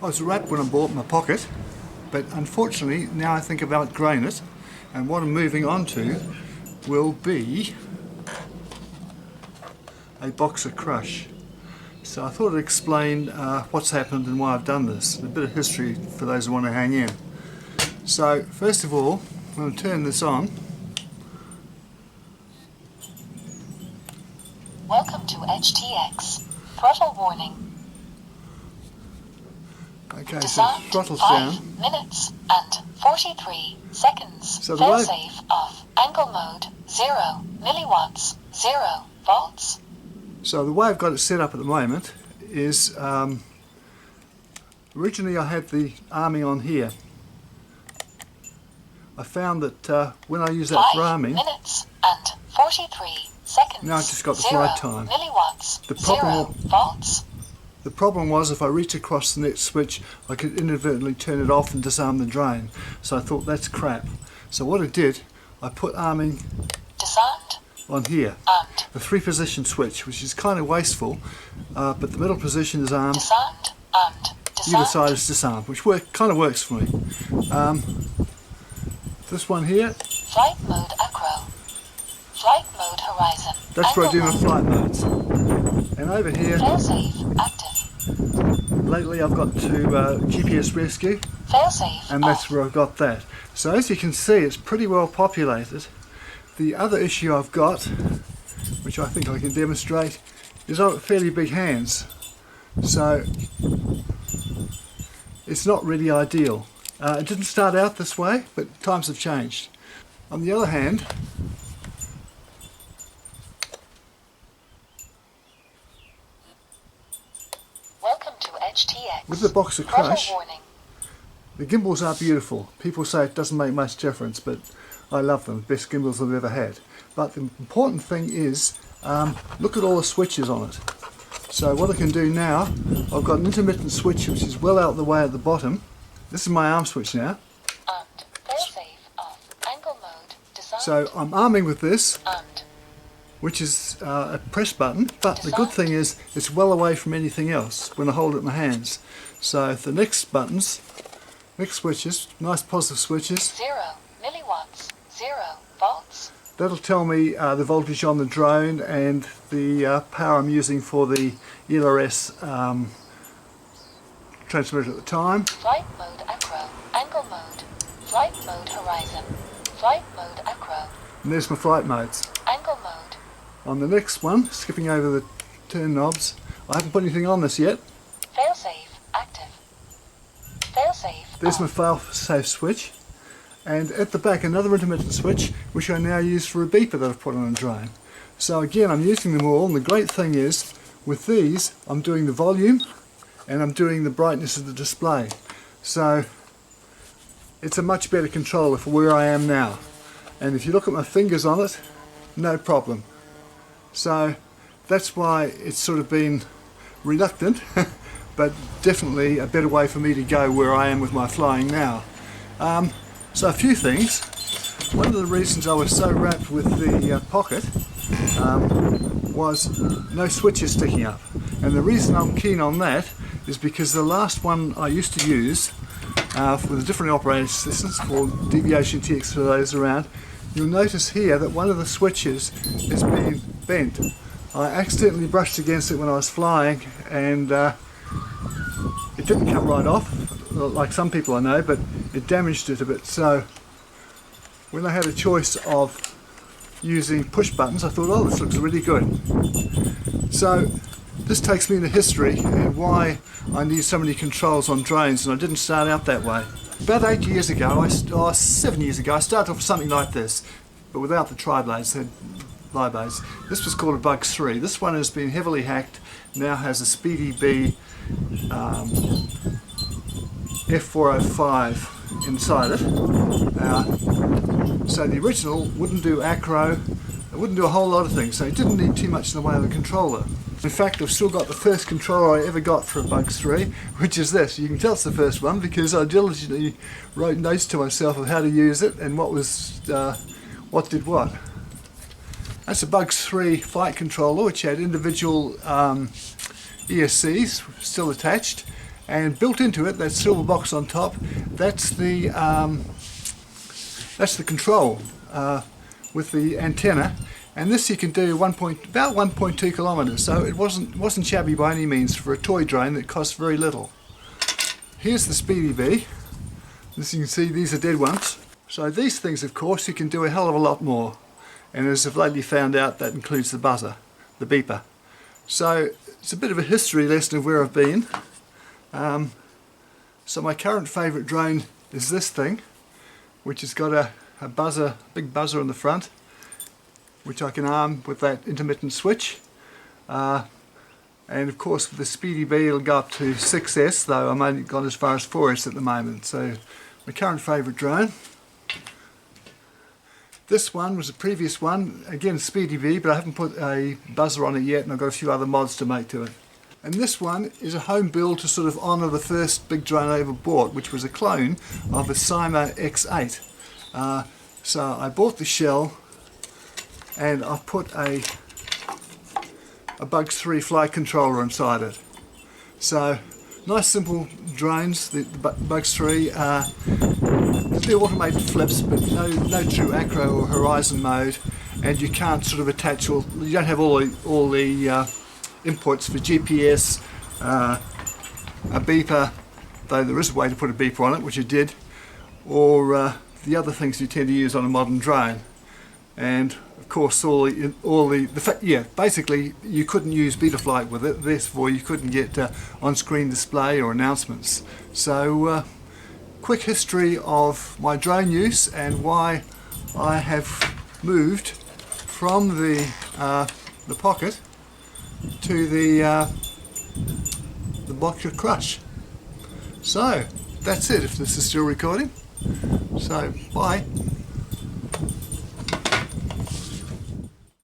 I was wrapped when I bought my Pocket, but unfortunately now I think I've outgrown it, and what I'm moving on to will be a Boxer Crush. So I thought I'd explain what's happened and why I've done this. A bit of history for those who want to hang in. So first of all, I'm going to turn this on. Welcome to HTX. Throttle warning. Okay, Disarmed so throttle's 5 down. minutes and 43 seconds. So the way- Failsafe off. Angle mode 0 milliwatts 0 volts. So the way I've got it set up at the moment is originally I had the arming on here. I found that when I use that 5 for arming, minutes and 43 seconds. now I've just got the 0 flight time. milliwatts The problem- 0 volts. The problem was if I reach across the next switch I could inadvertently turn it off and disarm the drain. So I thought that's crap. So what I did, I put arming Disarmed. on here. Armed. A 3-position switch, which is kind of wasteful, but the middle position is armed, Disarmed. Armed. either Disarmed. side is disarmed, which kind of works for me. This one here, Flight mode acro. Flight mode horizon. that's where I do Angle my mode. flight modes. And over here, Failsafe active. lately I've got to GPS rescue, Failsafe and that's off. where I've got that. So as you can see, it's pretty well populated. The other issue I've got, which I think I can demonstrate, is I've got fairly big hands. So it's not really ideal. It didn't start out this way, but times have changed. On the other hand, Welcome to HTX. with the Boxer Throttle Crush, warning. the gimbals are beautiful. People say it doesn't make much difference, but I love them. Best gimbals I've ever had. But the important thing is, look at all the switches on it. So what I can do now, I've got an intermittent switch which is well out of the way at the bottom. This is my arm switch now. Armed. Failsafe off. Angle mode. Disarmed. So I'm arming with this, Armed. which is a press button, but the good thing is it's well away from anything else when I hold it in my hands. So the next buttons, next switches, nice positive switches, 0 milliwatts 0 volts. that'll tell me the voltage on the drone and the power I'm using for the ELRS transmitter at the time. Flight mode acro. Angle mode. Flight mode horizon. Flight mode acro. And there's my flight modes. Angle mode. On the next one, skipping over the turn knobs, I haven't put anything on this yet. Failsafe active. Failsafe There's my off. fail-safe switch. And at the back, another intermittent switch, which I now use for a beeper that I've put on a drone. So again, I'm using them all, and the great thing is, with these, I'm doing the volume, and I'm doing the brightness of the display. So, it's a much better controller for where I am now. And if you look at my fingers on it, no problem. So, that's why it's sort of been reluctant, but definitely a better way for me to go where I am with my flying now. So a few things. One of the reasons I was so wrapped with the Pocket was no switches sticking up. And the reason I'm keen on that is because the last one I used to use with a different operating system called Deviation TX for those around, you'll notice here that one of the switches is being bent. I accidentally brushed against it when I was flying, and it didn't come right off, like some people I know, but it damaged it a bit. So when I had a choice of using push buttons, I thought, oh, this looks really good. So this takes me into history and why I need so many controls on drones, and I didn't start out that way. About 7 years ago, I started off with something like this, but without the tri-blades, they had bi-blades. This was called a Bugs 3. This one has been heavily hacked, now has a SpeedyBee F405 inside it. So the original wouldn't do acro, it wouldn't do a whole lot of things, so it didn't need too much in the way of a controller. In fact, I've still got the first controller I ever got for a Bugs 3, which is this. You can tell it's the first one because I diligently wrote notes to myself of how to use it and what did what. That's a Bugs 3 flight controller, which had individual ESCs still attached, and built into it, that silver box on top, that's the control with the antenna. And this you can do about 1.2 kilometers, so it wasn't shabby by any means for a toy drone that cost very little. Here's the SpeedyBee. As you can see, these are dead ones. So these things, of course, you can do a hell of a lot more. And as I've lately found out, that includes the buzzer, the beeper. So it's a bit of a history lesson of where I've been. So my current favourite drone is this thing, which has got a buzzer, big buzzer on the front, which I can arm with that intermittent switch. And of course with the SpeedyBee it'll go up to 6S, though I'm only gone as far as 4S at the moment. So my current favourite drone. This one was a previous one, again SpeedyBee, but I haven't put a buzzer on it yet, and I've got a few other mods to make to it. And this one is a home build to sort of honour the first big drone I ever bought, which was a clone of a Cyma X8. So I bought the shell, and I put a Bugs 3 flight controller inside it. So nice simple drones, the Bugs 3. They do automated flips, but no true acro or horizon mode, and you can't sort of attach you don't have all the inputs for GPS, a beeper, though there is a way to put a beeper on it, which I did, or the other things you tend to use on a modern drone. And of course basically you couldn't use Betaflight with it, therefore you couldn't get on-screen display or announcements. So quick history of my drone use and why I have moved from the Pocket to the Boxer Crush. So that's it, if this is still recording. So bye.